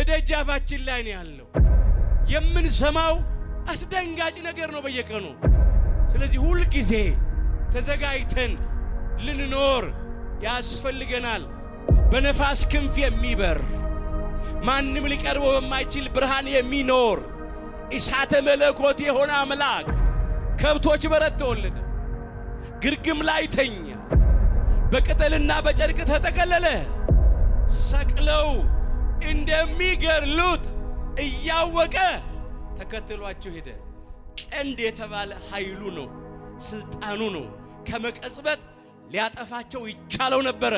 በደጃፋችን ላይ ነው ያለው። የምንሰማው አስደንጋጭ ነገር ነው በየቀኑ። ስለዚህ ሁሉ ጊዜ ተዘጋጅተን ልንኖር ያስፈልገናል። በነፋስ ክንፍ የሚበር ማንም ሊቀርበው በማይችል ብርሃን የሚኖር እሳተ መለኮት የሆነ አምላክ ከብቶች በረት ተወለደ፣ ግርግም ላይ ተኛ፣ በቅጠልና በጨርቅ ተጠቀለለ። ሰቅለው እንደሚገድሉት እያወቀ ተከትሏቸው ሄደ። ቀንድ የተባለ ኃይሉ ነው፣ ስልጣኑ ነው። ከመቀጽበት ሊያጠፋቸው ይቻለው ነበረ፣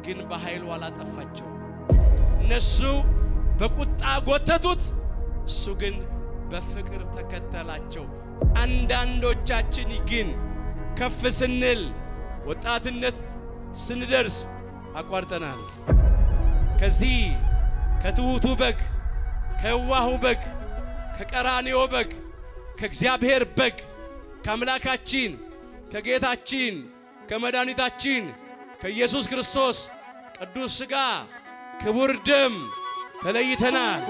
ግን በኃይሉ አላጠፋቸው። እነሱ በቁጣ ጎተቱት፣ እሱ ግን በፍቅር ተከተላቸው። አንዳንዶቻችን ግን ከፍ ስንል ወጣትነት ስንደርስ አቋርጠናል። ከዚህ ከትሑቱ በግ፣ ከዋሁ በግ፣ ከቀራንዮ በግ፣ ከእግዚአብሔር በግ፣ ከአምላካችን ከጌታችን ከመድኃኒታችን ከኢየሱስ ክርስቶስ ቅዱስ ሥጋ ክቡር ደም ተለይተናል።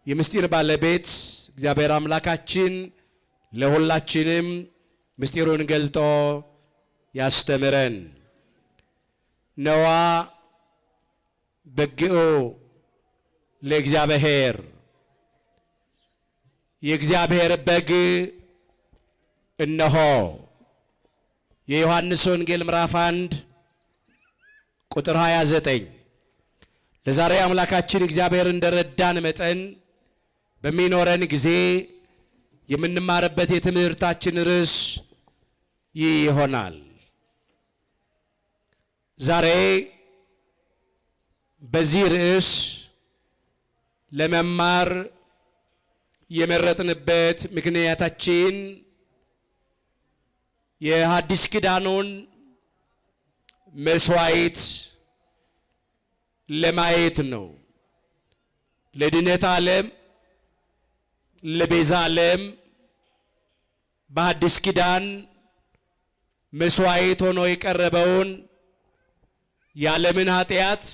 የምስጢር ባለቤት እግዚአብሔር አምላካችን ለሁላችንም ምስጢሩን ገልጦ ያስተምረን። ነዋ በግዑ ለእግዚአብሔር፣ የእግዚአብሔር በግ እነሆ። የዮሐንስ ወንጌል ምዕራፍ 1 ቁጥር 29። ለዛሬ አምላካችን እግዚአብሔር እንደረዳን መጠን በሚኖረን ጊዜ የምንማርበት የትምህርታችን ርዕስ ይህ ይሆናል። ዛሬ በዚህ ርዕስ ለመማር የመረጥንበት ምክንያታችን የሐዲስ ኪዳኑን መስዋዕት ለማየት ነው። ለድነት ዓለም ለቤዛ ዓለም በሐዲስ ኪዳን መስዋዕት ሆኖ የቀረበውን የዓለምን ኃጢአት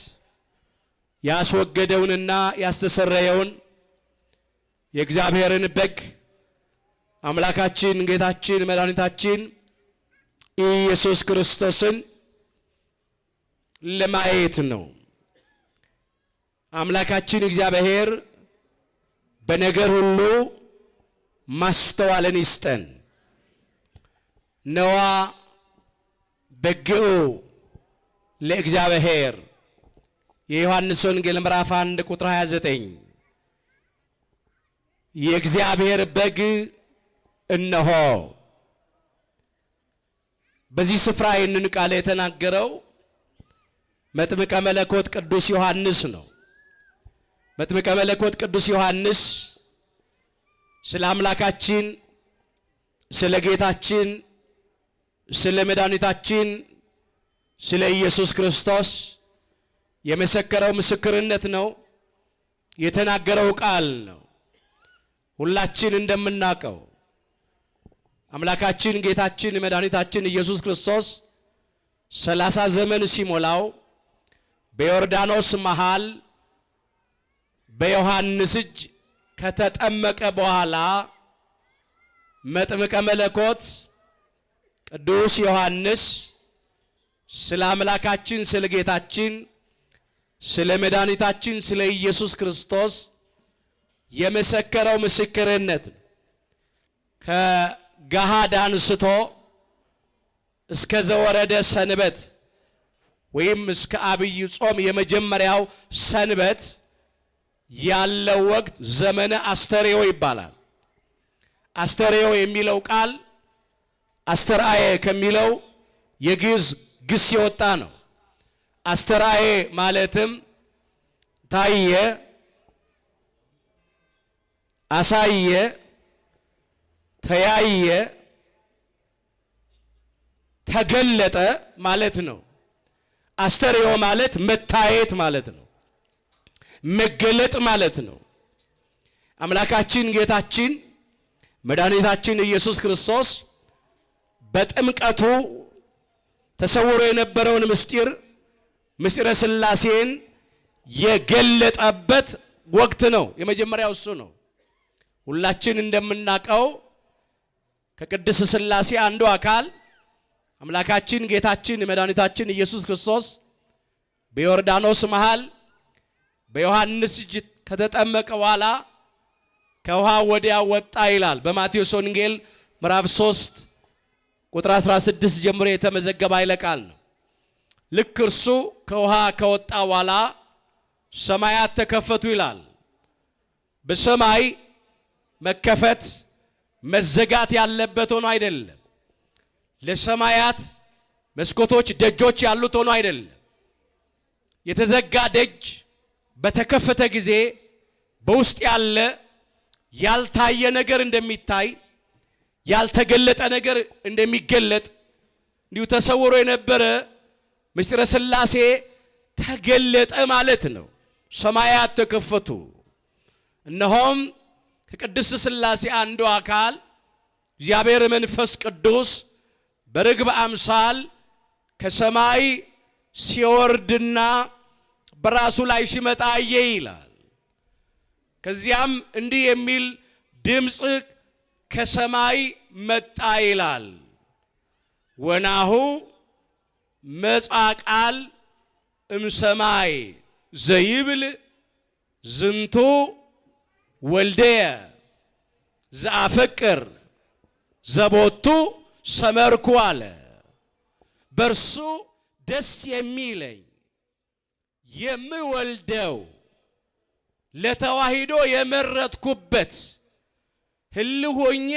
ያስወገደውንና ያስተሰረየውን የእግዚአብሔርን በግ አምላካችን ጌታችን መድኃኒታችን ኢየሱስ ክርስቶስን ለማየት ነው። አምላካችን እግዚአብሔር በነገር ሁሉ ማስተዋልን ይስጠን። ነዋ በግዑ ለእግዚአብሔር የዮሐንስ ወንጌል ምዕራፍ 1 ቁጥር 29። የእግዚአብሔር በግ እነሆ። በዚህ ስፍራ ይህንን ቃል የተናገረው መጥምቀ መለኮት ቅዱስ ዮሐንስ ነው። መጥምቀ መለኮት ቅዱስ ዮሐንስ ስለ አምላካችን ስለ ጌታችን ስለ መድኃኒታችን ስለ ኢየሱስ ክርስቶስ የመሰከረው ምስክርነት ነው፣ የተናገረው ቃል ነው። ሁላችን እንደምናውቀው አምላካችን ጌታችን መድኃኒታችን ኢየሱስ ክርስቶስ 30 ዘመን ሲሞላው በዮርዳኖስ መሃል በዮሐንስ እጅ ከተጠመቀ በኋላ መጥምቀ መለኮት ቅዱስ ዮሐንስ ስለ አምላካችን ስለ ጌታችን ስለ መድኃኒታችን ስለ ኢየሱስ ክርስቶስ የመሰከረው ምስክርነት ከገሃድ አንስቶ እስከ ዘወረደ ሰንበት ወይም እስከ አብይ ጾም የመጀመሪያው ሰንበት ያለው ወቅት ዘመነ አስተርእዮ ይባላል። አስተርእዮ የሚለው ቃል አስተርአየ ከሚለው የግዕዝ ግስ የወጣ ነው። አስተርአየ ማለትም ታየ፣ አሳየ፣ ተያየ፣ ተገለጠ ማለት ነው። አስተርእዮ ማለት መታየት ማለት ነው፣ መገለጥ ማለት ነው። አምላካችን ጌታችን መድኃኒታችን ኢየሱስ ክርስቶስ በጥምቀቱ ተሰውሮ የነበረውን ምስጢረ ሥላሴን የገለጠበት ወቅት ነው። የመጀመሪያው እሱ ነው። ሁላችን እንደምናውቀው ከቅድስት ሥላሴ አንዱ አካል አምላካችን ጌታችን መድኃኒታችን ኢየሱስ ክርስቶስ በዮርዳኖስ መሃል በዮሐንስ እጅ ከተጠመቀ በኋላ ከውሃ ወዲያ ወጣ ይላል። በማቴዎስ ወንጌል ምዕራፍ 3 ቁጥር 16 ጀምሮ የተመዘገበ ኃይለ ቃል ነው። ልክ እርሱ ከውሃ ከወጣ በኋላ ሰማያት ተከፈቱ ይላል። በሰማይ መከፈት መዘጋት ያለበት ሆኖ አይደለም። ለሰማያት መስኮቶች ደጆች ያሉት ሆኖ አይደለም። የተዘጋ ደጅ በተከፈተ ጊዜ በውስጥ ያለ ያልታየ ነገር እንደሚታይ ያልተገለጠ ነገር እንደሚገለጥ እንዲሁ ተሰውሮ የነበረ ምስጢረ ሥላሴ ተገለጠ ማለት ነው። ሰማያት ተከፈቱ። እነሆም ከቅድስት ሥላሴ አንዱ አካል እግዚአብሔር መንፈስ ቅዱስ በርግብ አምሳል ከሰማይ ሲወርድና በራሱ ላይ ሲመጣ አየ ይላል። ከዚያም እንዲህ የሚል ድምፅ ከሰማይ መጣ ይላል። ወናሁ መጻ ቃል እምሰማይ ዘይብል ዝንቱ ወልደየ ዘአፈቅር ዘቦቱ ሰመርኩ አለ። በርሱ ደስ የሚለኝ የምወልደው ለተዋሂዶ የመረጥኩበት ህልው ሆኜ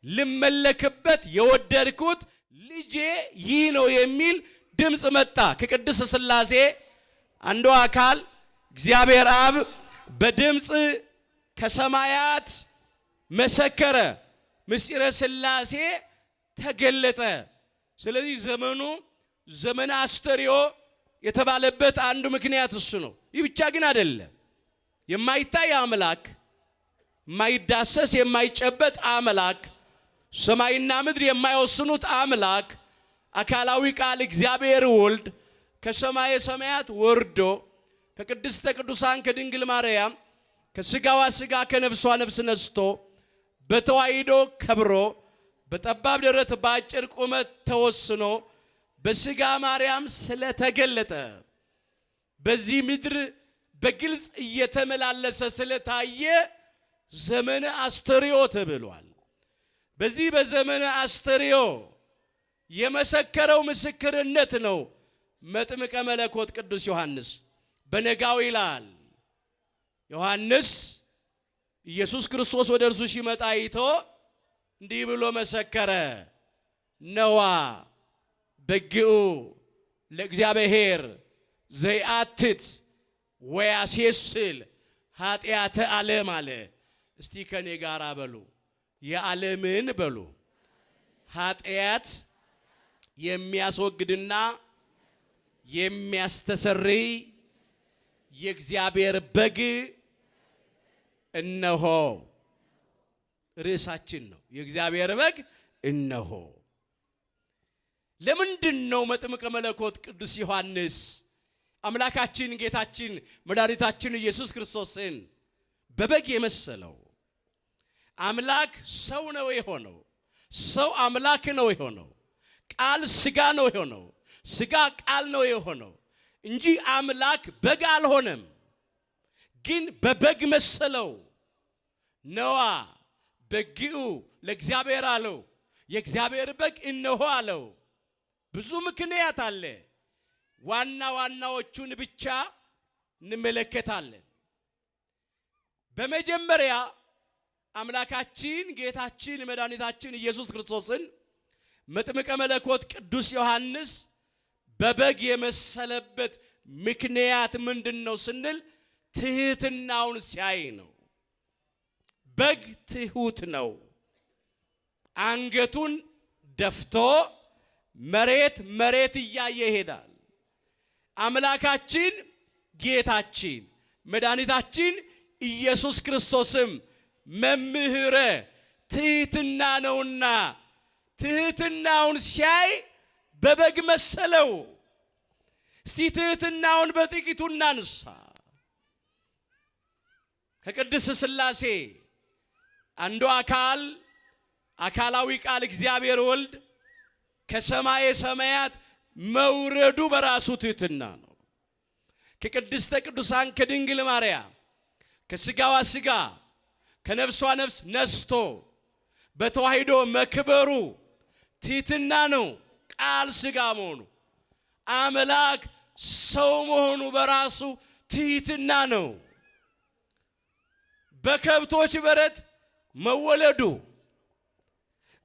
ልመለክበት የወደድኩት ልጄ ይህ ነው የሚል ድምፅ መጣ። ከቅድስት ሥላሴ አንዱ አካል እግዚአብሔር አብ በድምፅ ከሰማያት መሰከረ። ምስጢረ ሥላሴ ተገለጠ። ስለዚህ ዘመኑ ዘመነ አስተርእዮ የተባለበት አንዱ ምክንያት እሱ ነው። ይህ ብቻ ግን አይደለም። የማይታይ አምላክ፣ የማይዳሰስ የማይጨበጥ አምላክ፣ ሰማይና ምድር የማይወስኑት አምላክ አካላዊ ቃል እግዚአብሔር ወልድ ከሰማየ ሰማያት ወርዶ ከቅድስተ ቅዱሳን ከድንግል ማርያም ከስጋዋ ስጋ ከነፍሷ ነፍስ ነስቶ በተዋሂዶ ከብሮ በጠባብ ደረት በአጭር ቁመት ተወስኖ በስጋ ማርያም ስለተገለጠ በዚህ ምድር በግልጽ እየተመላለሰ ስለታየ ዘመነ አስተርእዮ ተብሏል። በዚህ በዘመነ አስተርእዮ የመሰከረው ምስክርነት ነው መጥምቀ መለኮት ቅዱስ ዮሐንስ። በነጋው ይላል ዮሐንስ ኢየሱስ ክርስቶስ ወደ እርሱ ሲመጣ አይቶ እንዲህ ብሎ መሰከረ። ነዋ በግኡ ለእግዚአብሔር ዘይአትት ወያሴስል ኃጢአተ ዓለም አለ። እስቲ ከኔ ጋር በሉ የዓለምን በሉ ኃጢአት የሚያስወግድና የሚያስተሰርይ የእግዚአብሔር በግ እነሆ። ርዕሳችን ነው የእግዚአብሔር በግ እነሆ። ለምንድን ነው መጥምቀ መለኮት ቅዱስ ዮሐንስ አምላካችን ጌታችን መድኃኒታችን ኢየሱስ ክርስቶስን በበግ የመሰለው? አምላክ ሰው ነው የሆነው፣ ሰው አምላክ ነው የሆነው፣ ቃል ስጋ ነው የሆነው፣ ስጋ ቃል ነው የሆነው እንጂ አምላክ በግ አልሆነም። ግን በበግ መሰለው። ነዋ በግኡ ለእግዚአብሔር አለው፣ የእግዚአብሔር በግ እነሆ አለው። ብዙ ምክንያት አለ። ዋና ዋናዎቹን ብቻ እንመለከታለን። በመጀመሪያ አምላካችን ጌታችን መድኃኒታችን ኢየሱስ ክርስቶስን መጥምቀ መለኮት ቅዱስ ዮሐንስ በበግ የመሰለበት ምክንያት ምንድነው ስንል ትህትናውን ሲያይ ነው። በግ ትሁት ነው። አንገቱን ደፍቶ መሬት እያየ ይሄዳል። አምላካችን ጌታችን መድኃኒታችን ኢየሱስ ክርስቶስም መምህረ ትሕትና ነውና ትሕትናውን ሲያይ በበግ መሰለው። እስቲ ትሕትናውን በጥቂቱ እናንሳ። ከቅድስት ሥላሴ አንዱ አካላዊ ቃል እግዚአብሔር ወልድ ከሰማየ ሰማያት መውረዱ በራሱ ትሕትና ነው። ከቅድስተ ቅዱሳን ከድንግል ማርያም ከሥጋዋ ሥጋ ከነፍሷ ነፍስ ነስቶ በተዋሂዶ መክበሩ ትሕትና ነው። ቃል ሥጋ መሆኑ አምላክ ሰው መሆኑ በራሱ ትሕትና ነው። በከብቶች በረት መወለዱ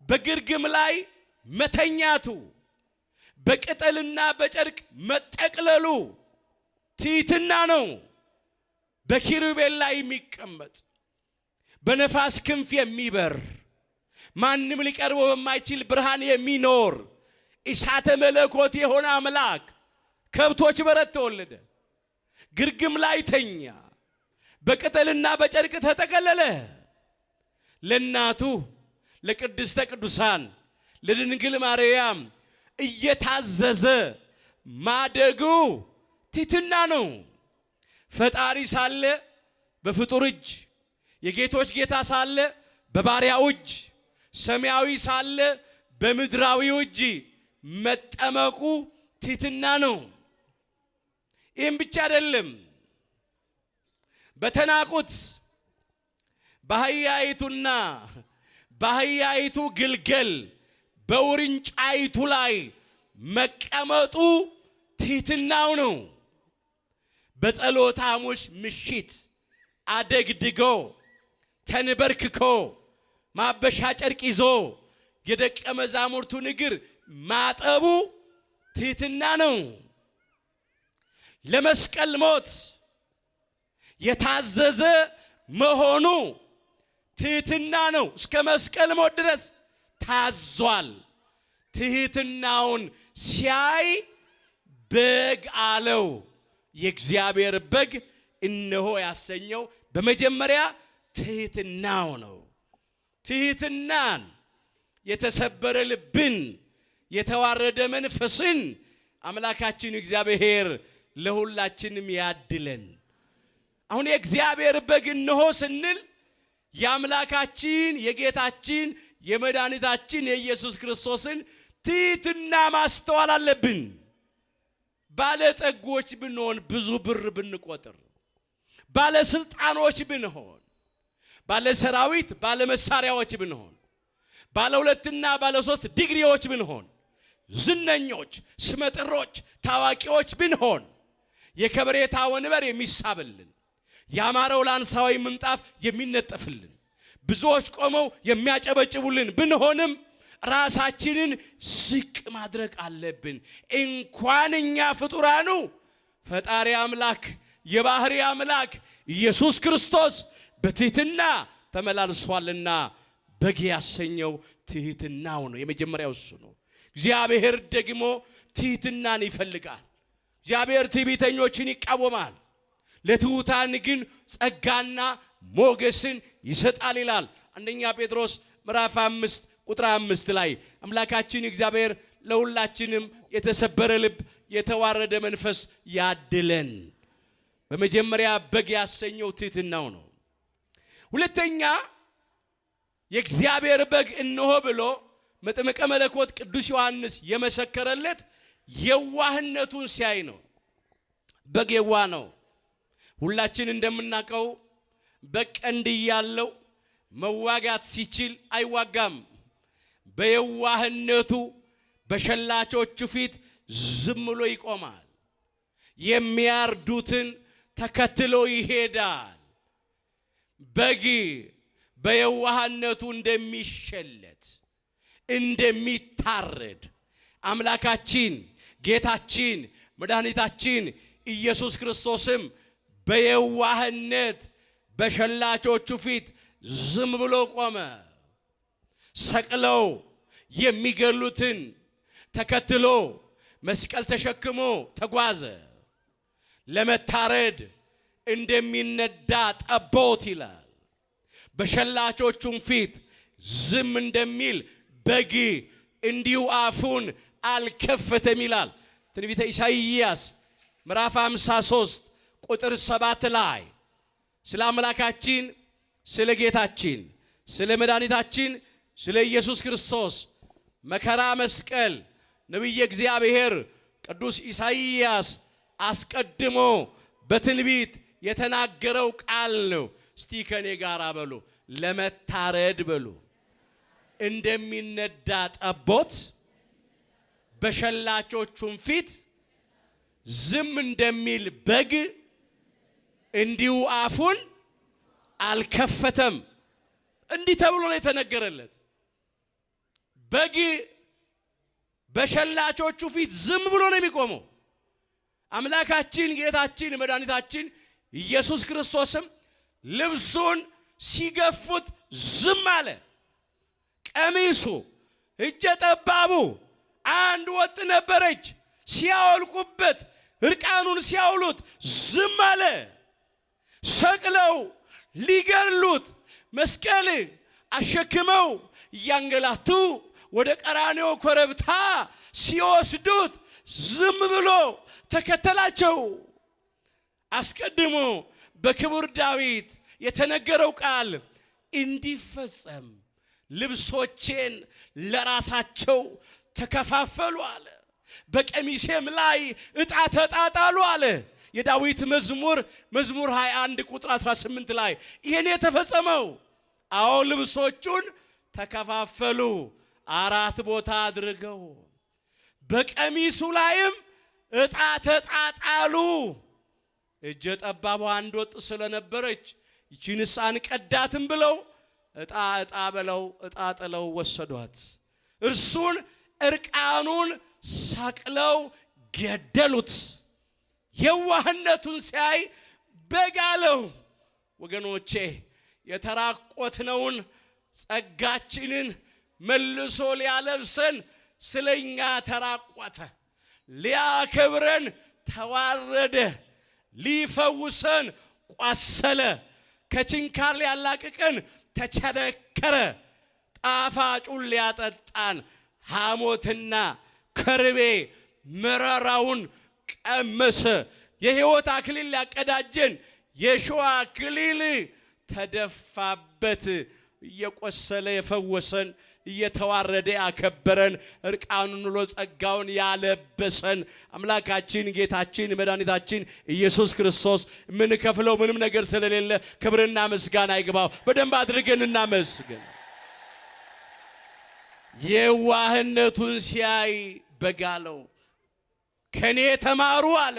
በግርግም ላይ መተኛቱ በቅጠልና በጨርቅ መጠቅለሉ ትሕትና ነው። በኪሩቤል ላይ የሚቀመጥ በነፋስ ክንፍ የሚበር ማንም ሊቀርበው በማይችል ብርሃን የሚኖር እሳተ መለኮት የሆነ አምላክ ከብቶች በረት ተወለደ፣ ግርግም ላይ ተኛ፣ በቅጠልና በጨርቅ ተጠቀለለ። ለእናቱ ለቅድስተ ቅዱሳን ለድንግል ማርያም እየታዘዘ ማደጉ ትሕትና ነው። ፈጣሪ ሳለ በፍጡር እጅ፣ የጌቶች ጌታ ሳለ በባሪያው እጅ፣ ሰማያዊ ሳለ በምድራዊ እጅ መጠመቁ ትሕትና ነው። ይህም ብቻ አይደለም። በተናቁት በአህያይቱና በአህያይቱ ግልገል በውርንጫይቱ ላይ መቀመጡ ትሕትናው ነው። በጸሎተ ሐሙስ ምሽት አደግድጎ ተንበርክኮ ማበሻ ጨርቅ ይዞ የደቀ መዛሙርቱን እግር ማጠቡ ትሕትና ነው። ለመስቀል ሞት የታዘዘ መሆኑ ትሕትና ነው። እስከ መስቀል ሞት ድረስ ታዟል። ትሕትናውን ሲያይ በግ አለው። የእግዚአብሔር በግ እነሆ ያሰኘው በመጀመሪያ ትሕትናው ነው። ትሕትናን፣ የተሰበረ ልብን፣ የተዋረደ መንፈስን አምላካችን እግዚአብሔር ለሁላችንም ያድለን። አሁን የእግዚአብሔር በግ እነሆ ስንል የአምላካችን የጌታችን የመድኃኒታችን የኢየሱስ ክርስቶስን ትሕትና ማስተዋል አለብን። ባለጠጎች ብንሆን፣ ብዙ ብር ብንቆጥር፣ ባለስልጣኖች ብንሆን፣ ባለሰራዊት ባለመሳሪያዎች ብንሆን፣ ባለ 2ና ባለ 3 ዲግሪዎች ብንሆን፣ ዝነኞች፣ ስመጥሮች፣ ታዋቂዎች ብንሆን፣ የከበሬታ ወንበር የሚሳብልን፣ ያማረው ላንሳዊ ምንጣፍ የሚነጠፍልን፣ ብዙዎች ቆመው የሚያጨበጭቡልን ብንሆንም ራሳችንን ዝቅ ማድረግ አለብን። እንኳን እኛ ፍጡራኑ ፈጣሪ አምላክ የባህሪ አምላክ ኢየሱስ ክርስቶስ በትሕትና ተመላልሷልና በግ ያሰኘው ትሕትናው ነው። የመጀመሪያው እሱ ነው። እግዚአብሔር ደግሞ ትሕትናን ይፈልጋል። እግዚአብሔር ትዕቢተኞችን ይቃወማል፣ ለትሑታን ግን ጸጋና ሞገስን ይሰጣል ይላል። አንደኛ ጴጥሮስ ምዕራፍ 5 ቁጥር 5 ላይ አምላካችን እግዚአብሔር ለሁላችንም የተሰበረ ልብ የተዋረደ መንፈስ ያድለን። በመጀመሪያ በግ ያሰኘው ትሕትናው ነው። ሁለተኛ የእግዚአብሔር በግ እነሆ ብሎ መጥምቀ መለኮት ቅዱስ ዮሐንስ የመሰከረለት የዋህነቱን ሲያይ ነው። በግ የዋህ ነው። ሁላችን እንደምናውቀው በቀንድ ያለው መዋጋት ሲችል አይዋጋም። በየዋህነቱ በሸላቾቹ ፊት ዝም ብሎ ይቆማል። የሚያርዱትን ተከትሎ ይሄዳል። በግ በየዋህነቱ እንደሚሸለት እንደሚታረድ አምላካችን ጌታችን መድኃኒታችን ኢየሱስ ክርስቶስም በየዋህነት በሸላቾቹ ፊት ዝም ብሎ ቆመ። ሰቅለው የሚገሉትን ተከትሎ መስቀል ተሸክሞ ተጓዘ። ለመታረድ እንደሚነዳ ጠቦት ይላል። በሸላቾቹም ፊት ዝም እንደሚል በግ እንዲሁ አፉን አልከፈተም ይላል። ትንቢተ ኢሳይያስ ምዕራፍ 53 ቁጥር 7 ላይ ስለ አምላካችን ስለ ጌታችን ስለ መድኃኒታችን ስለ ኢየሱስ ክርስቶስ መከራ መስቀል ነቢየ እግዚአብሔር ቅዱስ ኢሳይያስ አስቀድሞ በትንቢት የተናገረው ቃል ነው። እስቲ ከኔ ጋር በሉ፣ ለመታረድ በሉ፣ እንደሚነዳ ጠቦት በሸላቾቹም ፊት ዝም እንደሚል በግ እንዲሁ አፉን አልከፈተም። እንዲህ ተብሎ ነው የተነገረለት። በግ በሸላቾቹ ፊት ዝም ብሎ ነው የሚቆመው። አምላካችን ጌታችን መድኃኒታችን ኢየሱስ ክርስቶስም ልብሱን ሲገፉት ዝም አለ። ቀሚሱ እጀ ጠባቡ አንድ ወጥ ነበረች። ሲያወልቁበት እርቃኑን ሲያውሉት ዝም አለ። ሰቅለው ሊገሉት መስቀል አሸክመው እያንገላቱ ወደ ቀራንዮ ኮረብታ ሲወስዱት ዝም ብሎ ተከተላቸው። አስቀድሞ በክቡር ዳዊት የተነገረው ቃል እንዲፈጸም ልብሶቼን ለራሳቸው ተከፋፈሉ አለ። በቀሚሴም ላይ ዕጣ ተጣጣሉ አለ። የዳዊት መዝሙር 21 ቁጥር 18 ላይ ይሄን የተፈጸመው። አዎ ልብሶቹን ተከፋፈሉ፣ 4 ቦታ አድርገው። በቀሚሱ ላይም ዕጣ ተጣጣሉ። እጀ ጠባቡ አንድ ወጥ ስለነበረች ይህንስ አንቀዳትም ብለው ዕጣ ብለው ዕጣ ጥለው ወሰዷት። እርሱን እርቃኑን ሰቅለው ገደሉት። የዋህነቱን ሲያይ በግ አለው። ወገኖቼ የተራቆትነውን ጸጋችንን መልሶ ሊያለብሰን ስለኛ ተራቆተ፣ ሊያከብረን ተዋረደ፣ ሊፈውሰን ቆሰለ፣ ከችንካር ሊያላቅቀን ተቸነከረ፣ ጣፋጩን ሊያጠጣን ሐሞትና ከርቤ መራራውን ቀመሰ፣ የሕይወት አክሊል ሊያቀዳጀን የሾህ አክሊል ተደፋበት። እየቆሰለ የፈወሰን፣ እየተዋረደ ያከበረን፣ እርቃኑን ውሎ ጸጋውን ያለበሰን አምላካችን ጌታችን መድኃኒታችን ኢየሱስ ክርስቶስ ምን ከፍለው ምንም ነገር ስለሌለ ክብርና ምስጋና ይግባው። በደንብ አድርገን እናመስግን። የዋህነቱን ሲያይ በግ አለው። ከኔ ተማሩ አለ፣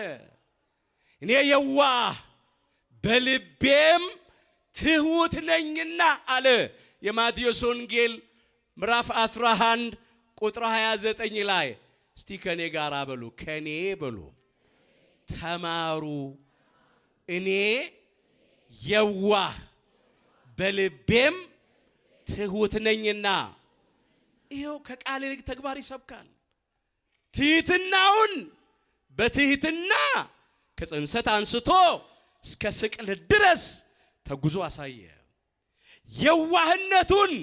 እኔ የዋህ በልቤም ትሁት ነኝና አለ። የማቴዎስ ወንጌል ምዕራፍ 11 ቁጥር 29 ላይ እስቲ ከኔ ጋር በሉ፣ ከኔ በሉ ተማሩ፣ እኔ የዋህ በልቤም ትሁት ነኝና። ይሄው ከቃል ይልቅ ተግባር ይሰብካል። ትህትናውን በትህትና ከጽንሰት አንስቶ እስከ ስቅለት ድረስ ተጉዞ አሳየ። የዋህነቱን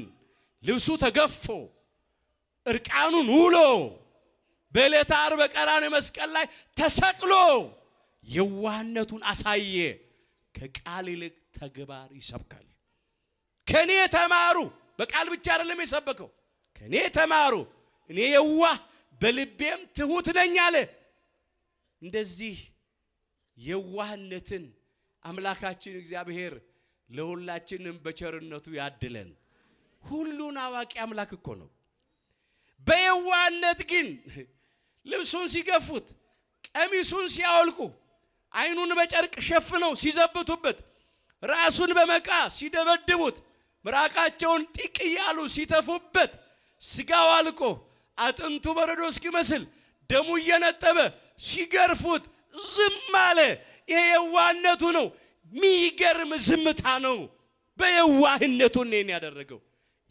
ልብሱ ተገፎ እርቃኑን ውሎ በዕለተ ዓርብ በቀራንዮ መስቀል ላይ ተሰቅሎ የዋህነቱን አሳየ። ከቃል ይልቅ ተግባር ይሰብካል። ከኔ ተማሩ፣ በቃል ብቻ አይደለም የሰበከው። ከኔ ተማሩ እኔ የዋህ በልቤም ትሁት ነኝ አለ። እንደዚህ የዋህነትን አምላካችን እግዚአብሔር ለሁላችንም በቸርነቱ ያድለን። ሁሉን አዋቂ አምላክ እኮ ነው። በየዋህነት ግን ልብሱን ሲገፉት፣ ቀሚሱን ሲያወልቁ፣ አይኑን በጨርቅ ሸፍነው ሲዘብቱበት፣ ራሱን በመቃ ሲደበድቡት፣ ምራቃቸውን ጢቅ እያሉ ሲተፉበት፣ ስጋው አልቆ አጥንቱ በረዶ እስኪመስል ደሙ እየነጠበ ሲገርፉት ዝም አለ። ይሄ የዋህነቱ ነው። ሚገርም ዝምታ ነው። በየዋህነቱ ነው ያደረገው።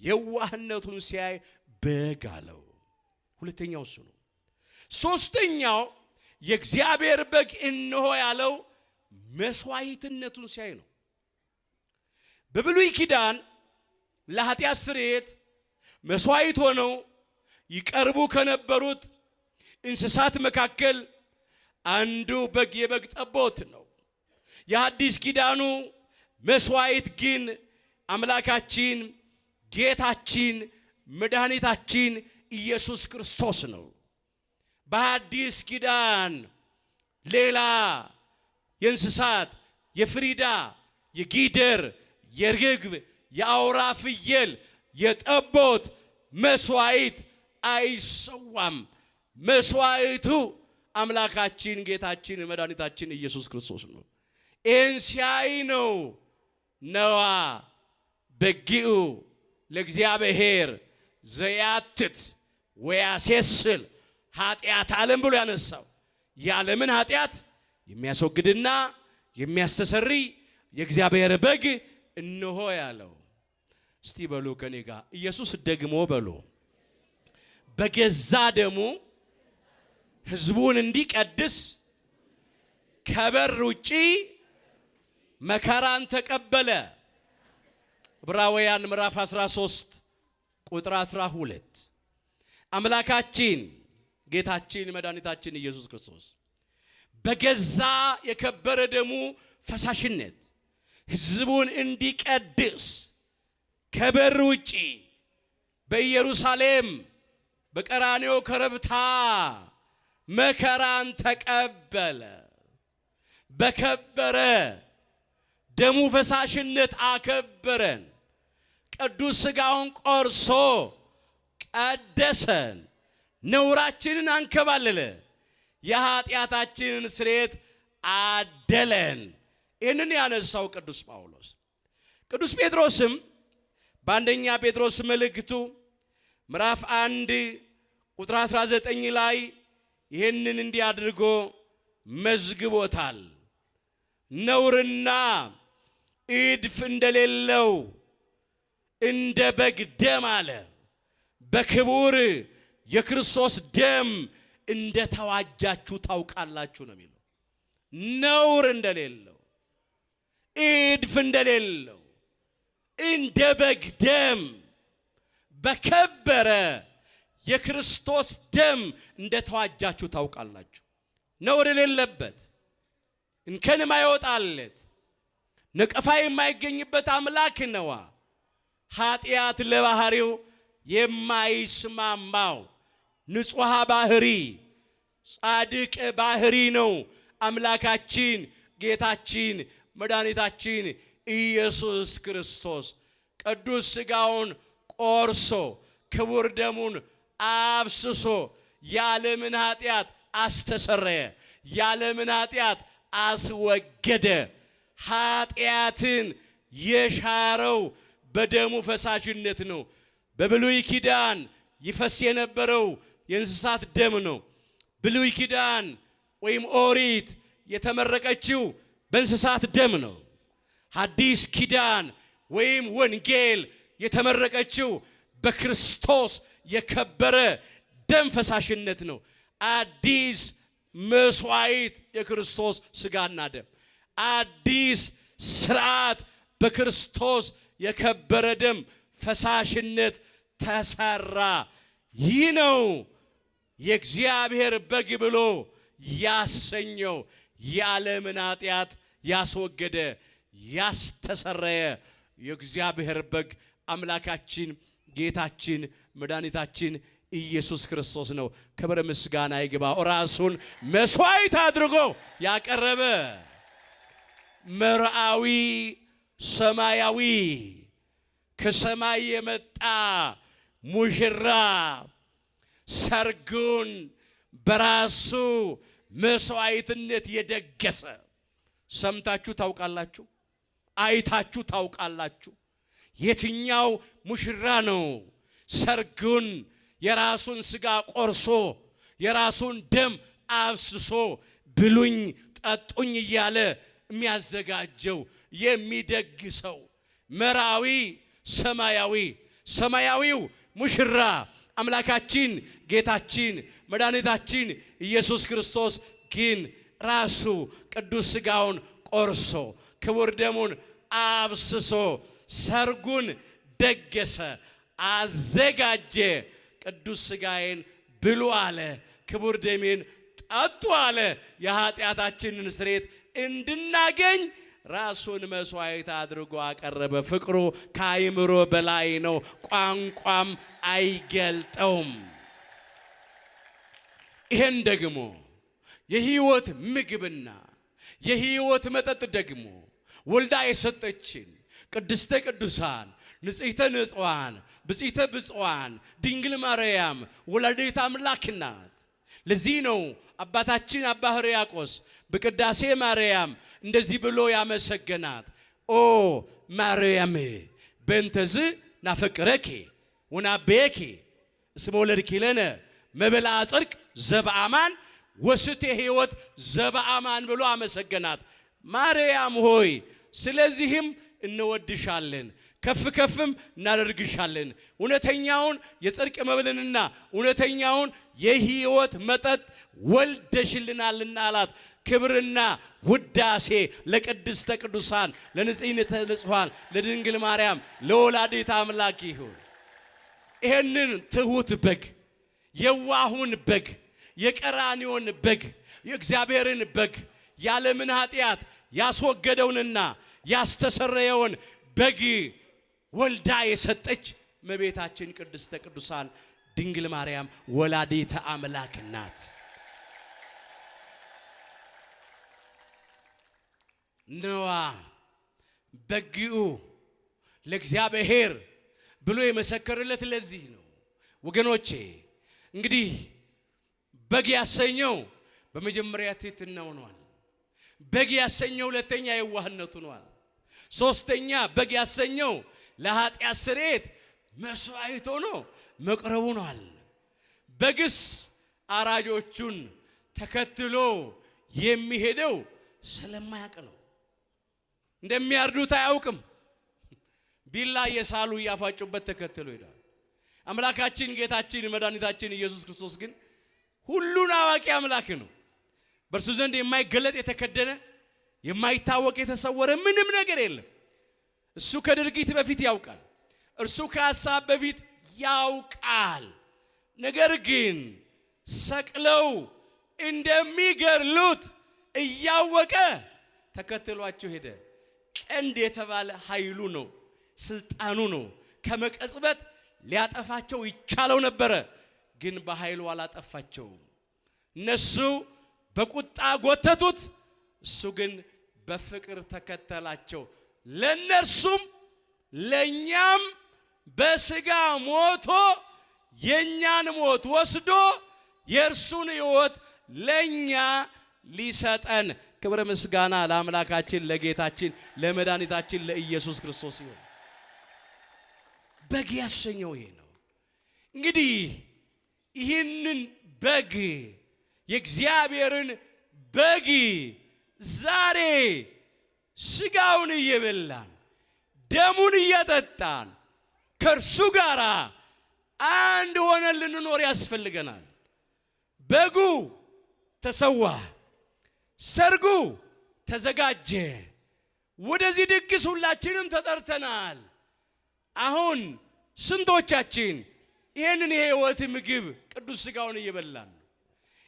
የዋህነቱን ሲያይ በግ አለው። ሁለተኛው እሱ ነው። ሶስተኛው የእግዚአብሔር በግ እነሆ ያለው መስዋዕትነቱን ሲያይ ነው። በብሉይ ኪዳን ለኃጢአት ስርየት መስዋዕት ሆነው ይቀርቡ ከነበሩት እንስሳት መካከል አንዱ በግ የበግ ጠቦት ነው። የሐዲስ ኪዳኑ መስዋዕት ግን አምላካችን ጌታችን መድኃኒታችን ኢየሱስ ክርስቶስ ነው። በሐዲስ ኪዳን ሌላ የእንስሳት የፍሪዳ የጊደር የርግብ የአውራ ፍየል የጠቦት መስዋዕት አይሰዋም። መስዋዕቱ አምላካችን ጌታችን መድኃኒታችን ኢየሱስ ክርስቶስ ነው። ኤንሲያይ ነው ነዋ በጊኡ ለእግዚአብሔር ዘያትት ወያሴስል ኃጢአት ዓለም ብሎ ያነሳው የዓለምን ኃጢአት የሚያስወግድና የሚያስተሰሪ የእግዚአብሔር በግ እነሆ ያለው። እስቲ በሉ ከኔ ጋር ኢየሱስ ደግሞ በሉ በገዛ ደሙ ሕዝቡን እንዲቀድስ ከበር ውጪ መከራን ተቀበለ። ዕብራውያን ምዕራፍ 13 ቁጥር 12 አምላካችን ጌታችን መድኃኒታችን ኢየሱስ ክርስቶስ በገዛ የከበረ ደሙ ፈሳሽነት ሕዝቡን እንዲቀድስ ከበር ውጪ በኢየሩሳሌም በቀራንዮ ኮረብታ መከራን ተቀበለ። በከበረ ደሙ ፈሳሽነት አከበረን። ቅዱስ ሥጋውን ቆርሶ ቀደሰን። ነውራችንን አንከባለለ። የኃጢአታችንን ስርየት አደለን። ይህንን ያነሳው ቅዱስ ጳውሎስ። ቅዱስ ጴጥሮስም በአንደኛ ጴጥሮስ መልእክቱ ምዕራፍ 1 ቁጥር 19 ላይ ይህንን እንዲህ አድርጎ መዝግቦታል። ነውርና እድፍ እንደሌለው እንደ በግ ደም አለ በክቡር የክርስቶስ ደም እንደ ተዋጃችሁ ታውቃላችሁ ነው የሚለው። ነውር እንደሌለው እድፍ እንደሌለው እንደ በግ ደም በከበረ የክርስቶስ ደም እንደ ተዋጃችሁ ታውቃላችሁ። ነውር የሌለበት እንከን የማይወጣለት ነቀፋ የማይገኝበት አምላክ ነዋ። ኃጢአት ለባህሪው የማይስማማው ንጹሕ ባህሪ ጻድቅ ባህሪ ነው አምላካችን ጌታችን መድኃኒታችን ኢየሱስ ክርስቶስ። ቅዱስ ሥጋውን ቆርሶ ክቡር ደሙን አፍስሶ የዓለምን ኃጢአት አስተሰረየ፣ የዓለምን ኃጢአት አስወገደ። ኃጢአትን የሻረው በደሙ ፈሳሽነት ነው። በብሉይ ኪዳን ይፈስ የነበረው የእንስሳት ደም ነው። ብሉይ ኪዳን ወይም ኦሪት የተመረቀችው በእንስሳት ደም ነው። ሐዲስ ኪዳን ወይም ወንጌል የተመረቀችው በክርስቶስ የከበረ ደም ፈሳሽነት ነው። አዲስ መስዋዕት የክርስቶስ ሥጋና ደም፣ አዲስ ስርዓት በክርስቶስ የከበረ ደም ፈሳሽነት ተሰራ። ይህ ነው የእግዚአብሔር በግ ብሎ ያሰኘው። የዓለምን ኃጢአት ያስወገደ ያስተሰረየ የእግዚአብሔር በግ አምላካችን ጌታችን መድኃኒታችን ኢየሱስ ክርስቶስ ነው። ክብር ምስጋና ይግባው። ራሱን መስዋዕት አድርጎ ያቀረበ መርአዊ ሰማያዊ ከሰማይ የመጣ ሙሽራ ሰርጉን በራሱ መስዋዕትነት የደገሰ ሰምታችሁ ታውቃላችሁ? አይታችሁ ታውቃላችሁ? የትኛው ሙሽራ ነው ሰርጉን የራሱን ሥጋ ቆርሶ የራሱን ደም አፍስሶ ብሉኝ ጠጡኝ እያለ የሚያዘጋጀው የሚደግሰው? መራዊ ሰማያዊ፣ ሰማያዊው ሙሽራ አምላካችን ጌታችን መድኃኒታችን ኢየሱስ ክርስቶስ ግን ራሱ ቅዱስ ሥጋውን ቆርሶ ክቡር ደሙን አብስሶ ሰርጉን ደገሰ፣ አዘጋጀ። ቅዱስ ሥጋዬን ብሉ አለ፣ ክቡር ደሜን ጠጡ አለ። የኃጢአታችንን ስርየት እንድናገኝ ራሱን መስዋዕት አድርጎ አቀረበ። ፍቅሩ ከአይምሮ በላይ ነው፣ ቋንቋም አይገልጠውም። ይሄን ደግሞ የሕይወት ምግብና የሕይወት መጠጥ ደግሞ ወልዳ የሰጠችን ቅድስተ ቅዱሳን ንጽሕተ ንጹሐን ብጽዕተ ብፁዓን ድንግል ማርያም ወላዲተ አምላክ ናት። ለዚህ ነው አባታችን አባ ሕርያቆስ በቅዳሴ ማርያም እንደዚህ ብሎ ያመሰገናት። ኦ ማርያም በእንተዝ ናፈቅረኪ ወናቤኪ እስመ ወለድኪ ለነ መብልዐ ጽድቅ ዘበአማን ወስቴ ሕይወት ዘበአማን ብሎ አመሰገናት። ማርያም ሆይ ስለዚህም እንወድሻለን፣ ከፍ ከፍም እናደርግሻለን። እውነተኛውን የጽድቅ መብልንና እውነተኛውን የሕይወት መጠጥ ወልደሽልናልና አላት። ክብርና ውዳሴ ለቅድስተ ቅዱሳን ለንጽሕተ ንጹሐን ለድንግል ማርያም ለወላዲተ አምላክ ይሁን። ይህንን ትሑት በግ የዋሁን በግ የቀራንዮን በግ የእግዚአብሔርን በግ ያለምን ኃጢአት ያስወገደውንና ያስተሰረየውን በግ ወልዳ የሰጠች እመቤታችን ቅድስተ ቅዱሳን ድንግል ማርያም ወላዲተ አምላክ ናት። ነዋ በግኡ ለእግዚአብሔር ብሎ የመሰከረለት ለዚህ ነው። ወገኖቼ እንግዲህ በግ ያሰኘው በመጀመሪያ ትሕትናው ነው። በግ ያሰኘው ሁለተኛ የዋህነቱ ነው። ሶስተኛ በግ ያሰኘው ለኃጢአት ስርየት መስዋዕት ሆኖ መቅረቡ ነው። በግስ አራጆቹን ተከትሎ የሚሄደው ስለማያውቅ ነው። እንደሚያርዱት አያውቅም። ቢላ የሳሉ እያፋጩበት ተከትሎ ይሄዳል። አምላካችን ጌታችን መድኃኒታችን ኢየሱስ ክርስቶስ ግን ሁሉን አዋቂ አምላክ ነው። በእርሱ ዘንድ የማይገለጥ የተከደነ የማይታወቅ የተሰወረ ምንም ነገር የለም። እሱ ከድርጊት በፊት ያውቃል። እርሱ ከሐሳብ በፊት ያውቃል። ነገር ግን ሰቅለው እንደሚገድሉት እያወቀ ተከትሏቸው ሄደ። ቀንድ የተባለ ኃይሉ ነው፣ ስልጣኑ ነው። ከመቀጽበት ሊያጠፋቸው ይቻለው ነበረ፣ ግን በኃይሉ አላጠፋቸውም። እነሱ በቁጣ ጎተቱት፣ እሱ ግን በፍቅር ተከተላቸው። ለነርሱም ለኛም በስጋ ሞቶ የኛን ሞት ወስዶ የእርሱን ሕይወት ለኛ ሊሰጠን ክብረ ምስጋና ለአምላካችን ለጌታችን ለመድኃኒታችን ለኢየሱስ ክርስቶስ ይሁን። በግ ያሰኘው ይሄ ነው። እንግዲህ ይህንን በግ የእግዚአብሔርን በግ ዛሬ ስጋውን እየበላን ደሙን እየጠጣን ከእርሱ ጋር አንድ ሆነን ልንኖር ያስፈልገናል። በጉ ተሰዋ፣ ሰርጉ ተዘጋጀ። ወደዚህ ድግስ ሁላችንም ተጠርተናል። አሁን ስንቶቻችን ይህንን የሕይወት ምግብ ቅዱስ ሥጋውን እየበላን ነው?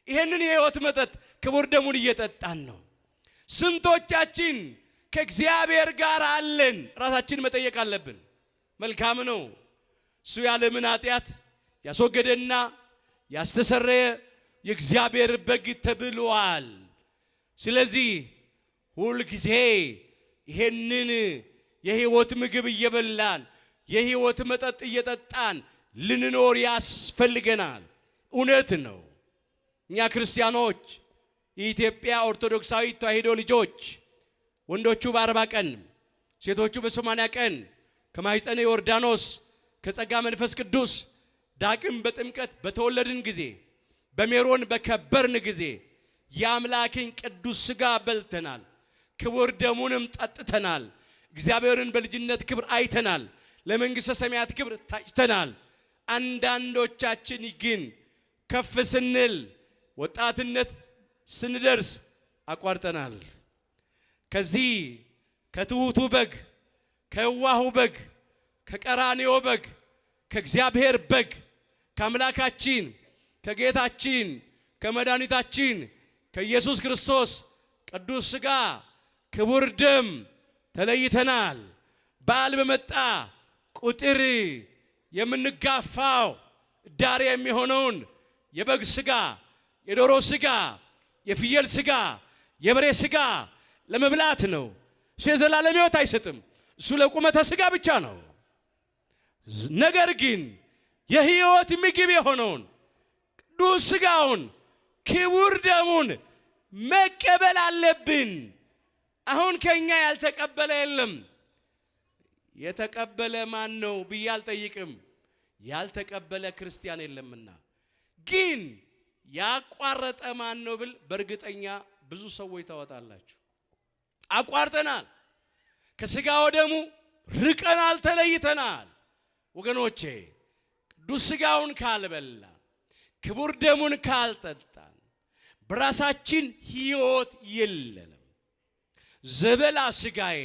ይህንን የሕይወት መጠጥ ክቡር ደሙን እየጠጣን ነው? ስንቶቻችን ከእግዚአብሔር ጋር አለን? ራሳችን መጠየቅ አለብን። መልካም ነው። እሱ ያለምን ኃጢአት ያስወገደና ያስተሰረየ የእግዚአብሔር በግ ተብሏል። ስለዚህ ሁል ጊዜ ይሄንን የሕይወት ምግብ እየበላን የሕይወት መጠጥ እየጠጣን ልንኖር ያስፈልገናል። እውነት ነው። እኛ ክርስቲያኖች የኢትዮጵያ ኦርቶዶክሳዊ ተዋሕዶ ልጆች ወንዶቹ በ40 ቀን ሴቶቹ በ80 ቀን ከማኅፀነ ዮርዳኖስ ከጸጋ መንፈስ ቅዱስ ዳግም በጥምቀት በተወለድን ጊዜ በሜሮን በከበርን ጊዜ የአምላክን ቅዱስ ሥጋ በልተናል፣ ክቡር ደሙንም ጠጥተናል። እግዚአብሔርን በልጅነት ክብር አይተናል፣ ለመንግሥተ ሰማያት ክብር ታጭተናል። አንዳንዶቻችን ግን ከፍ ስንል ወጣትነት ስንደርስ አቋርጠናል። ከዚህ ከትሁቱ በግ ከዋሁ በግ ከቀራንዮ በግ ከእግዚአብሔር በግ ከአምላካችን ከጌታችን ከመድኃኒታችን ከኢየሱስ ክርስቶስ ቅዱስ ሥጋ ክቡር ደም ተለይተናል። በዓል በመጣ ቁጥር የምንጋፋው ዳር የሚሆነውን የበግ ሥጋ የዶሮ ሥጋ የፍየል ሥጋ የበሬ ሥጋ ለመብላት ነው። እሱ የዘላለም ሕይወት አይሰጥም። እሱ ለቁመተ ሥጋ ብቻ ነው። ነገር ግን የሕይወት ምግብ የሆነውን ቅዱስ ሥጋውን ክቡር ደሙን መቀበል አለብን። አሁን ከኛ ያልተቀበለ የለም። የተቀበለ ማን ነው ብዬ አልጠይቅም። ያልተቀበለ ክርስቲያን የለምና። ግን ያቋረጠ ማን ነው ብል በእርግጠኛ ብዙ ሰዎች ታወጣላችሁ። አቋርጠናል። ከሥጋ ወደሙ ርቀናል፣ ተለይተናል። ወገኖቼ ቅዱስ ሥጋውን ካልበላን ክቡር ደሙን ካልጠጣን በራሳችን ሕይወት የለንም። ዘበላ ሥጋዬ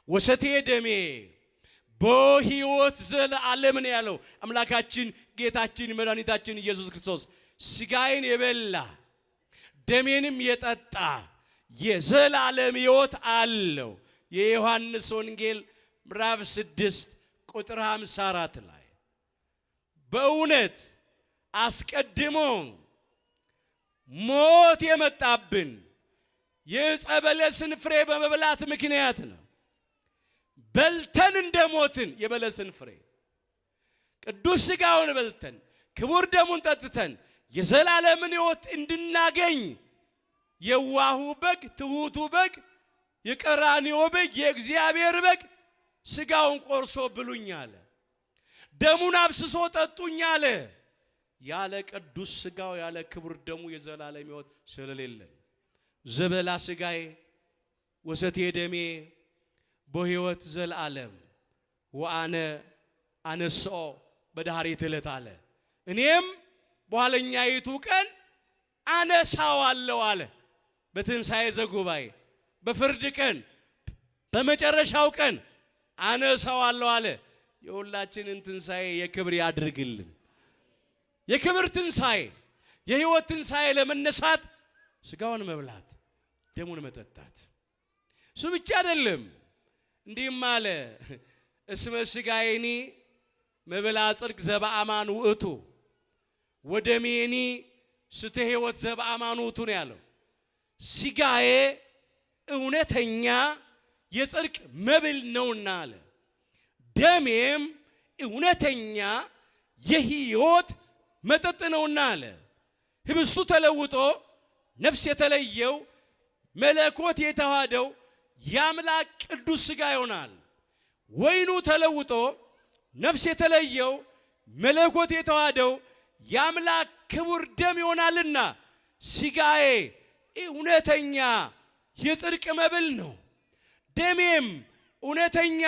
ወሰቴ ደሜ በሕይወት ዘለዓለም ነው ያለው አምላካችን ጌታችን መድኃኒታችን ኢየሱስ ክርስቶስ። ሥጋዬን የበላ ደሜንም የጠጣ የዘላለም ሕይወት አለው። የዮሐንስ ወንጌል ምዕራፍ 6 ቁጥር 54 ላይ በእውነት አስቀድሞ ሞት የመጣብን የዕፀ በለስን ፍሬ በመብላት ምክንያት ነው። በልተን እንደሞትን የበለስን ፍሬ ቅዱስ ሥጋውን በልተን ክቡር ደሙን ጠጥተን የዘላለምን ሕይወት እንድናገኝ የዋሁ በግ ትሁቱ በግ የቀራንዮ በግ የእግዚአብሔር በግ ሥጋውን ቆርሶ ብሉኝ አለ። ደሙን አፍስሶ ጠጡኝ አለ። ያለ ቅዱስ ሥጋው ያለ ክቡር ደሙ የዘላለም ሕይወት ስለሌለን ዘበላ ሥጋዬ ወሰቴ ደሜ በሕይወት ዘለዓለም ወአነ አነስኦ በዳህሪት ዕለት አለ። እኔም በኋለኛይቱ ቀን አነሳዋለሁ አለ። በትንሣኤ ዘጉባኤ በፍርድ ቀን በመጨረሻው ቀን አነሳዋለሁ አለ። የሁላችንን ትንሣኤ የክብር ያድርግልን። የክብር ትንሣኤ የሕይወት ትንሣኤ ለመነሳት ሥጋውን መብላት ደሙን መጠጣት እሱ ብቻ አይደለም። እንዲህም አለ እስመ ሥጋዬኒ መብላ ጽድቅ ዘበአማን ውእቱ ወደሜኒ ስተ ሕይወት ዘበአማን ውእቱ ነው ያለው። ሥጋዬ እውነተኛ የጽድቅ መብል ነውና አለ። ደሜም እውነተኛ የሕይወት መጠጥ ነውና አለ። ህብስቱ ተለውጦ ነፍስ የተለየው መለኮት የተዋሃደው የአምላክ ቅዱስ ሥጋ ይሆናል። ወይኑ ተለውጦ ነፍስ የተለየው መለኮት የተዋሃደው የአምላክ ክቡር ደም ይሆናልና ሥጋዬ እውነተኛ የጽድቅ መብል ነው፣ ደሜም እውነተኛ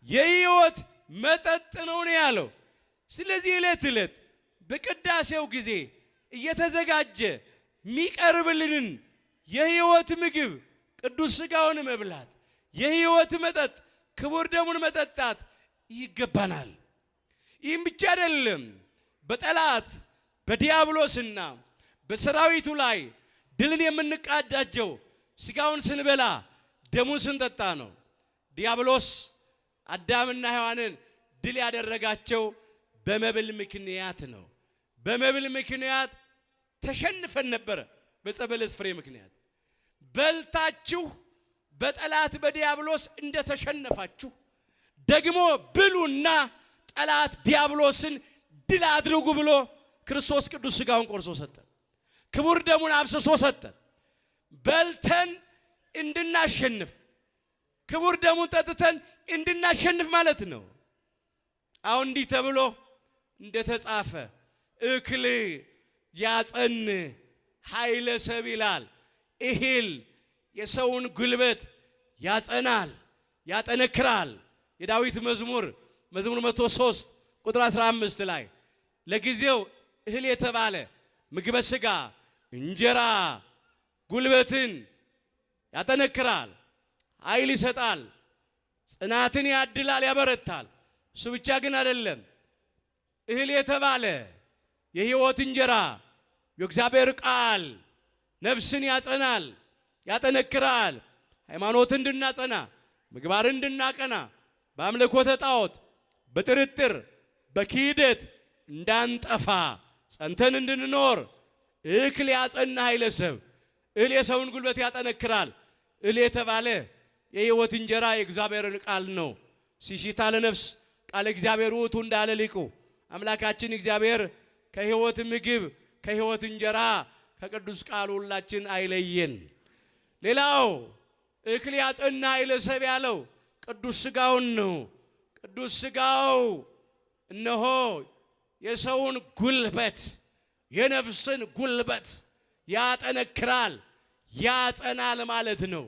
የሕይወት መጠጥ ነው ያለው። ስለዚህ ዕለት ዕለት በቅዳሴው ጊዜ እየተዘጋጀ የሚቀርብልንን የሕይወት ምግብ ቅዱስ ሥጋውን መብላት የሕይወት መጠጥ ክቡር ደሙን መጠጣት ይገባናል። ይህም ብቻ አይደለም፣ በጠላት በዲያብሎስና በሰራዊቱ ላይ ድልን የምንቀዳጀው ሥጋውን ስንበላ ደሙን ስንጠጣ ነው። ዲያብሎስ አዳምና ሔዋንን ድል ያደረጋቸው በመብል ምክንያት ነው። በመብል ምክንያት ተሸንፈን ነበረ። በዕፀ በለስ ፍሬ ምክንያት በልታችሁ በጠላት በዲያብሎስ እንደተሸነፋችሁ ደግሞ ብሉና ጠላት ዲያብሎስን ድል አድርጉ ብሎ ክርስቶስ ቅዱስ ሥጋውን ቆርሶ ሰጠን። ክቡር ደሙን አፍስሶ ሰጠን። በልተን እንድናሸንፍ ክቡር ደሙን ጠጥተን እንድናሸንፍ ማለት ነው። አሁን እንዲህ ተብሎ እንደተጻፈ እክል ያጸን ኃይለ ሰብ ይላል። እህል የሰውን ጉልበት ያጸናል፣ ያጠነክራል። የዳዊት መዝሙር 103 ቁጥር 15 ላይ ለጊዜው እህል የተባለ ምግበ ሥጋ እንጀራ ጉልበትን ያጠነክራል፣ ኃይል ይሰጣል፣ ጽናትን ያድላል፣ ያበረታል። እሱ ብቻ ግን አይደለም። እህል የተባለ የሕይወት እንጀራ የእግዚአብሔር ቃል ነፍስን ያጸናል፣ ያጠነክራል። ሃይማኖትን እንድናጸና፣ ምግባርን እንድናቀና፣ በአምልኮተ ጣዖት በጥርጥር በክህደት እንዳንጠፋ ጸንተን እንድንኖር እክል ያጸና ኃይለ ሰብ እህል የሰውን ጉልበት ያጠነክራል። እህል የተባለ የሕይወት እንጀራ የእግዚአብሔርን ቃል ነው። ሲሽታ ለነፍስ ቃል እግዚአብሔር ውእቱ እንዳለ ሊቁ አምላካችን እግዚአብሔር ከሕይወት ምግብ ከሕይወት እንጀራ ከቅዱስ ቃሉ ሁላችን አይለየን። ሌላው እክል ያጸና ኃይለ ሰብ ያለው ቅዱስ ሥጋውን ነው። ቅዱስ ሥጋው እነሆ የሰውን ጉልበት የነፍስን ጉልበት ያጠነክራል፣ ያጸናል ማለት ነው።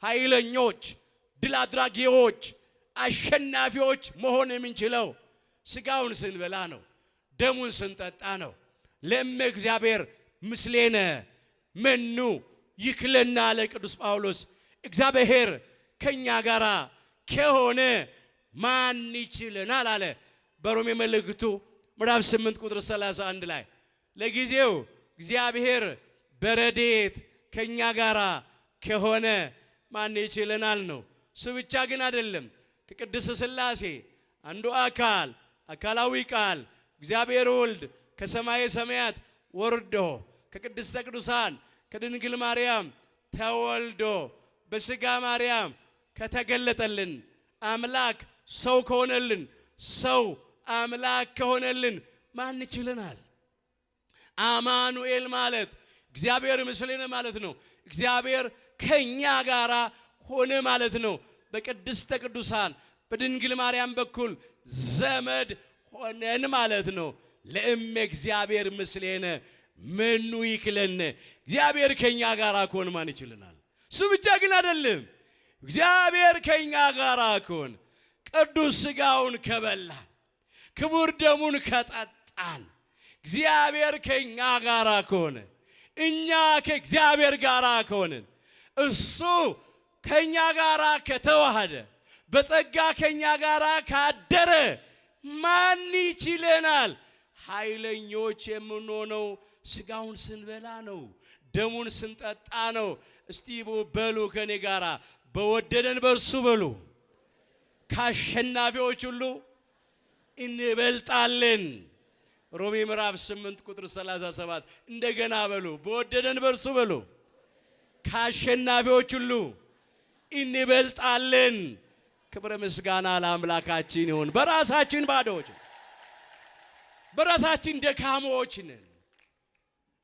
ኃይለኞች፣ ድል አድራጊዎች፣ አሸናፊዎች መሆን የምንችለው ሥጋውን ስንበላ ነው፣ ደሙን ስንጠጣ ነው። ለእመ እግዚአብሔር ምስሌነ መኑ ይክለና አለ ቅዱስ ጳውሎስ። እግዚአብሔር ከኛ ጋራ ከሆነ ማን ይችለናል አለ በሮሜ መልእክቱ ምዕራፍ 8 ቁጥር 31 ላይ። ለጊዜው እግዚአብሔር በረድኤት ከኛ ጋራ ከሆነ ማን ይችለናል ነው። እሱ ብቻ ግን አይደለም። ከቅድስት ሥላሴ አንዱ አካል አካላዊ ቃል እግዚአብሔር ወልድ ከሰማየ ሰማያት ወርዶ ከቅድስተ ቅዱሳን ከድንግል ማርያም ተወልዶ በሥጋ ማርያም ከተገለጠልን አምላክ ሰው ከሆነልን ሰው አምላክ ከሆነልን ማን ይችለናል? አማኑኤል ማለት እግዚአብሔር ምስሌነ ማለት ነው። እግዚአብሔር ከኛ ጋራ ሆነ ማለት ነው። በቅድስተ ቅዱሳን በድንግል ማርያም በኩል ዘመድ ሆነን ማለት ነው። ለእመ እግዚአብሔር ምስሌነ መኑ ይክለነ። እግዚአብሔር ከኛ ጋራ ከሆነ ማን ይችለናል? እሱ ብቻ ግን አይደለም። እግዚአብሔር ከኛ ጋራ ከሆነ ቅዱስ ሥጋውን ከበላን ክቡር ደሙን ከጠጣን እግዚአብሔር ከኛ ጋራ ከሆነ እኛ ከእግዚአብሔር ጋራ ከሆነን እሱ ከኛ ጋራ ከተዋሃደ በጸጋ ከኛ ጋራ ካደረ ማን ይችለናል? ኃይለኞች የምንሆነው ሥጋውን ስንበላ ነው፣ ደሙን ስንጠጣ ነው። እስቲ በሉ ከኔ ጋራ በወደደን በርሱ በሉ ካሸናፊዎች ሁሉ እንበልጣለን። ሮሜ ምዕራፍ 8 ቁጥር 37 እንደገና በሉ በወደደን በርሱ በሉ ካሸናፊዎች ሁሉ እንበልጣለን። ክብረ ምስጋና ለአምላካችን ይሁን። በራሳችን ባዶዎች፣ በራሳችን ደካሞች ነን።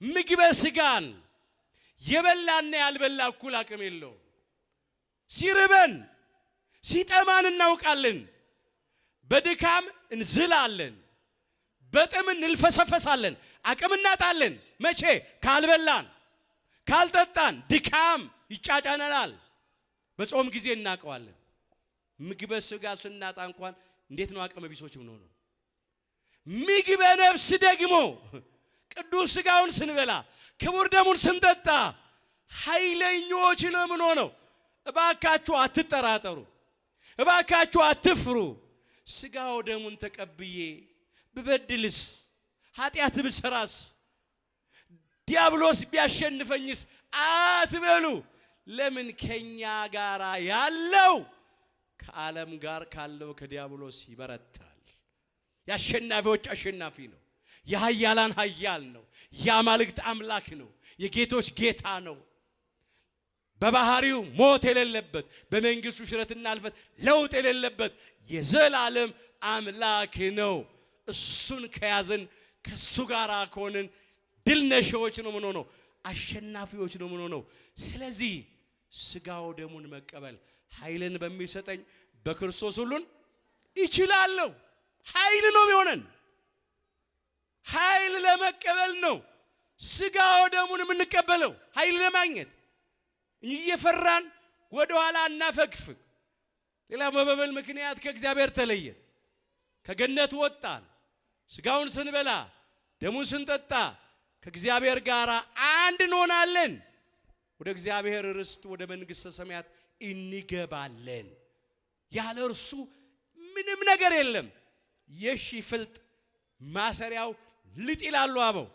ምግበ ሥጋን የበላና ያልበላ እኩል አቅም የለው። ሲርበን ሲጠማን እናውቃለን። በድካም እንዝላለን፣ በጥም እንልፈሰፈሳለን፣ አቅም እናጣለን። መቼ? ካልበላን ካልጠጣን ድካም ይጫጫነናል። በጾም ጊዜ እናውቀዋለን። ምግበ ሥጋ ስናጣ እንኳን እንዴት ነው አቅመ ቢሶች ምን ሆነው። ምግበ ነፍስ ደግሞ ቅዱስ ሥጋውን ስንበላ ክቡር ደሙን ስንጠጣ ኃይለኞች ነው ምን ሆነው። እባካችሁ አትጠራጠሩ፣ እባካችሁ አትፍሩ። ሥጋው ደሙን ተቀብዬ ብበድልስ ኃጢአት ብሰራስ ዲያብሎስ ቢያሸንፈኝስ አትበሉ። ለምን? ከኛ ጋራ ያለው ከዓለም ጋር ካለው ከዲያብሎስ ይበረታል። የአሸናፊዎች አሸናፊ ነው። የኃያላን ኃያል ነው። የአማልክት አምላክ ነው። የጌቶች ጌታ ነው። በባህሪው ሞት የሌለበት በመንግስቱ ሽረትና እልፈት ለውጥ የሌለበት የዘላለም አምላክ ነው። እሱን ከያዝን ከሱ ጋር ከሆንን ድል ነሺዎች ነው ምን ሆነው፣ አሸናፊዎች ነው ምን ሆነው። ስለዚህ ሥጋው ደሙን መቀበል ኃይልን በሚሰጠኝ በክርስቶስ ሁሉን ይችላለሁ። ኃይል ነው የሚሆነን። ኃይል ለመቀበል ነው ሥጋው ደሙን የምንቀበለው፣ ኃይል ለማግኘት። እየፈራን ወደ ኋላ እናፈግፍግ። ሌላ በበበል ምክንያት ከእግዚአብሔር ተለየን፣ ከገነት ወጣን። ሥጋውን ስንበላ ደሙን ስንጠጣ ከእግዚአብሔር ጋር አንድ እንሆናለን። ወደ እግዚአብሔር ርስት ወደ መንግሥተ ሰማያት እንገባለን። ያለ እርሱ ምንም ነገር የለም። የሺ ፍልጥ ማሰሪያው ልጥ ይላሉ አበው።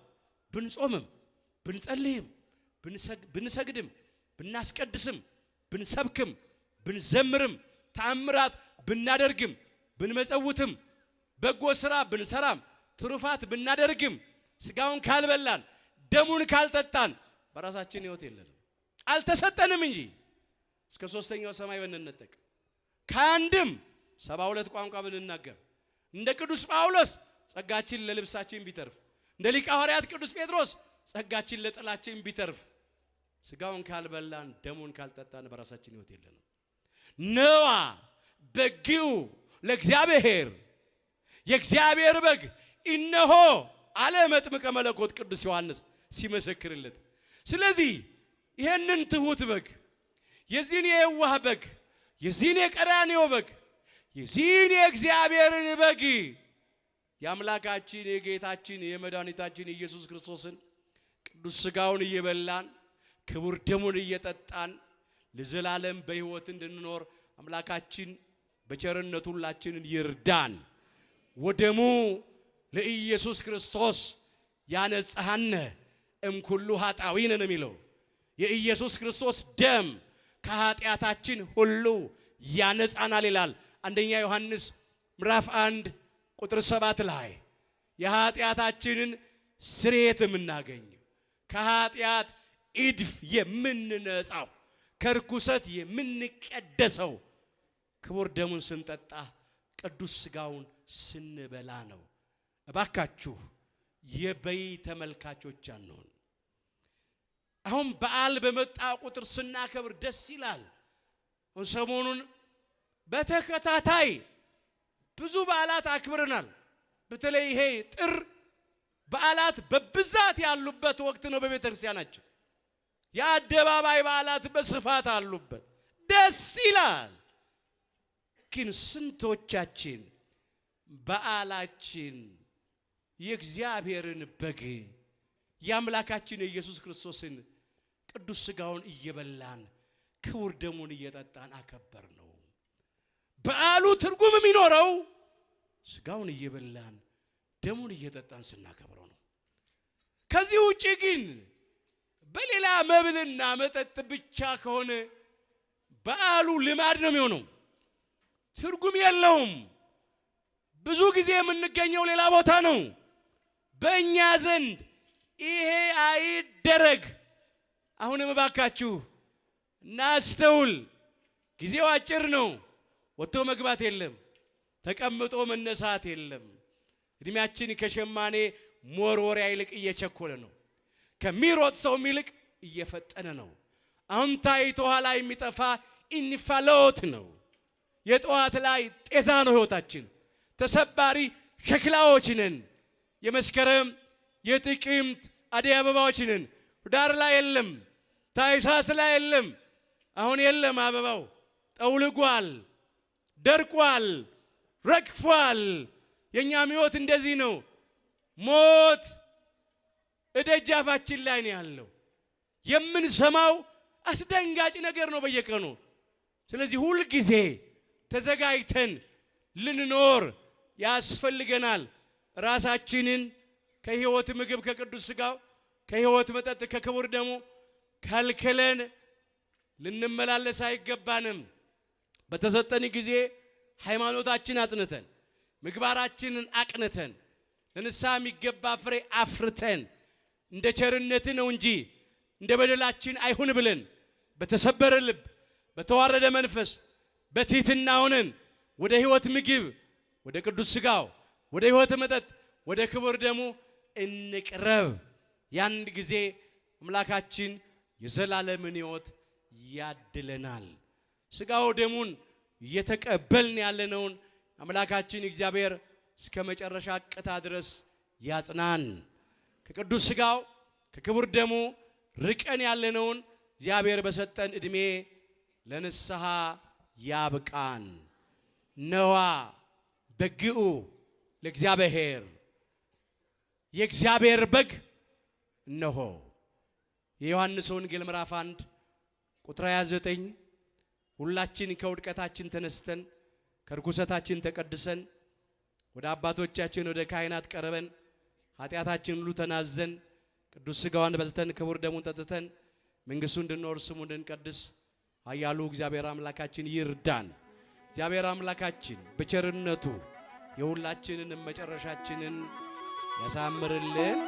ብንጾምም ብንጸልይም ብንሰግድም ብናስቀድስም ብንሰብክም ብንዘምርም ተአምራት ብናደርግም ብንመጸውትም በጎ ሥራ ብንሰራም ትሩፋት ብናደርግም ስጋውን ካልበላን ደሙን ካልጠጣን በራሳችን ሕይወት የለንም። አልተሰጠንም እንጂ እስከ ሶስተኛው ሰማይ ብንነጠቅ ከአንድም 72 ቋንቋ ብንናገር እንደ ቅዱስ ጳውሎስ ጸጋችን ለልብሳችን ቢተርፍ እንደ ሊቀ ሐዋርያት ቅዱስ ጴጥሮስ ጸጋችን ለጥላችን ቢተርፍ ስጋውን ካልበላን ደሙን ካልጠጣን በራሳችን ሕይወት የለንም። ነዋ በግዑ ለእግዚአብሔር የእግዚአብሔር በግ እነሆ አለ መጥምቀ መለኮት ቅዱስ ዮሐንስ ሲመሰክርለት። ስለዚህ ይሄንን ትሁት በግ የዚህን የዋህ በግ የዚህን የቀራንዮ በግ የዚህን የእግዚአብሔርን በግ የአምላካችን የጌታችን የመድኃኒታችን ኢየሱስ ክርስቶስን ቅዱስ ሥጋውን እየበላን ክቡር ደሙን እየጠጣን ለዘላለም በሕይወት እንድንኖር አምላካችን በቸርነቱ ሁላችንን ይርዳን። ወደሙ ለኢየሱስ ክርስቶስ ያነጻሃነ እምኩሉ ኃጣዊነ ነው የሚለው። የኢየሱስ ክርስቶስ ደም ከኃጢአታችን ሁሉ ያነጻናል ይላል አንደኛ ዮሐንስ ምዕራፍ 1 ቁጥር 7 ላይ የኃጢአታችንን ስርየት የምናገኘው ከኃጢአት ኢድፍ የምንነጻው ከርኩሰት የምንቀደሰው ክቡር ደሙን ስንጠጣ ቅዱስ ሥጋውን ስንበላ ነው። እባካችሁ የበይ ተመልካቾች አንሆን። አሁን በዓል በመጣ ቁጥር ስናከብር ደስ ይላል። ሰሞኑን በተከታታይ ብዙ በዓላት አክብረናል። በተለይ ይሄ ጥር በዓላት በብዛት ያሉበት ወቅት ነው። በቤተክርስቲያናችን የአደባባይ በዓላት በስፋት አሉበት፣ ደስ ይላል። ግን ስንቶቻችን በዓላችን የእግዚአብሔርን በግ የአምላካችን የኢየሱስ ክርስቶስን ቅዱስ ሥጋውን እየበላን ክቡር ደሙን እየጠጣን አከበር ነው? በዓሉ ትርጉም የሚኖረው ሥጋውን እየበላን ደሙን እየጠጣን ስናከብረው ነው። ከዚህ ውጪ ግን በሌላ መብልና መጠጥ ብቻ ከሆነ በዓሉ ልማድ ነው የሚሆነው፣ ትርጉም የለውም። ብዙ ጊዜ የምንገኘው ሌላ ቦታ ነው። በእኛ ዘንድ ይሄ አይደረግ። አሁንም እባካችሁ እናስተውል። ጊዜው አጭር ነው። ወጥቶ መግባት የለም፣ ተቀምጦ መነሳት የለም። እድሜያችን ከሸማኔ ሞርወሪያ ይልቅ እየቸኮለ ነው። ከሚሮጥ ሰው ይልቅ እየፈጠነ ነው። አሁን ታይቶ ኋላ የሚጠፋ እንፋሎት ነው። የጠዋት ላይ ጤዛ ነው ሕይወታችን። ተሰባሪ ሸክላዎች ነን። የመስከረም የጥቅምት አደይ አበባዎች ነን። ዳር ላይ የለም፣ ታይሳስ ላይ የለም። አሁን የለም፣ አበባው ጠውልጓል፣ ደርቋል፣ ረግፏል። የኛም ሕይወት እንደዚህ ነው። ሞት እደጃፋችን ላይ ነው ያለው። የምንሰማው አስደንጋጭ ነገር ነው በየቀኑ። ስለዚህ ሁል ጊዜ ተዘጋጅተን ልንኖር ያስፈልገናል። ራሳችንን ከሕይወት ምግብ ከቅዱስ ሥጋው ከሕይወት መጠጥ ከክቡር ደሙ ከልክለን ልንመላለስ አይገባንም። በተሰጠን ጊዜ ሃይማኖታችን አጽንተን ምግባራችንን አቅንተን ለንስሐ የሚገባ ፍሬ አፍርተን እንደ ቸርነት ነው እንጂ እንደ በደላችን አይሁን ብለን በተሰበረ ልብ በተዋረደ መንፈስ በትሕትና ሆነን ወደ ሕይወት ምግብ ወደ ቅዱስ ሥጋው ወደ ሕይወት መጠጥ ወደ ክቡር ደሙ እንቅረብ። ያን ጊዜ አምላካችን የዘላለምን ሕይወት ያድለናል። ሥጋው ደሙን እየተቀበልን ያለነውን አምላካችን እግዚአብሔር እስከ መጨረሻ ቅታ ድረስ ያጽናን። ከቅዱስ ሥጋው ከክቡር ደሙ ርቀን ያለነውን እግዚአብሔር በሰጠን ዕድሜ ለንስሐ ያብቃን። ነዋ በግዑ ለእግዚአብሔር የእግዚአብሔር በግ እነሆ። የዮሐንስ ወንጌል ምዕራፍ 1 ቁጥር 29 ሁላችን ከውድቀታችን ተነስተን ከርኩሰታችን ተቀድሰን ወደ አባቶቻችን ወደ ካህናት ቀርበን ኃጢአታችን ሁሉ ተናዘን ቅዱስ ሥጋውን በልተን ክቡር ደሙን ጠጥተን መንግሥቱን እንድንወርስ ስሙን እንድንቀድስ ኃያሉ እግዚአብሔር አምላካችን ይርዳን። እግዚአብሔር አምላካችን በቸርነቱ የሁላችንን መጨረሻችንን ያሳምርልን።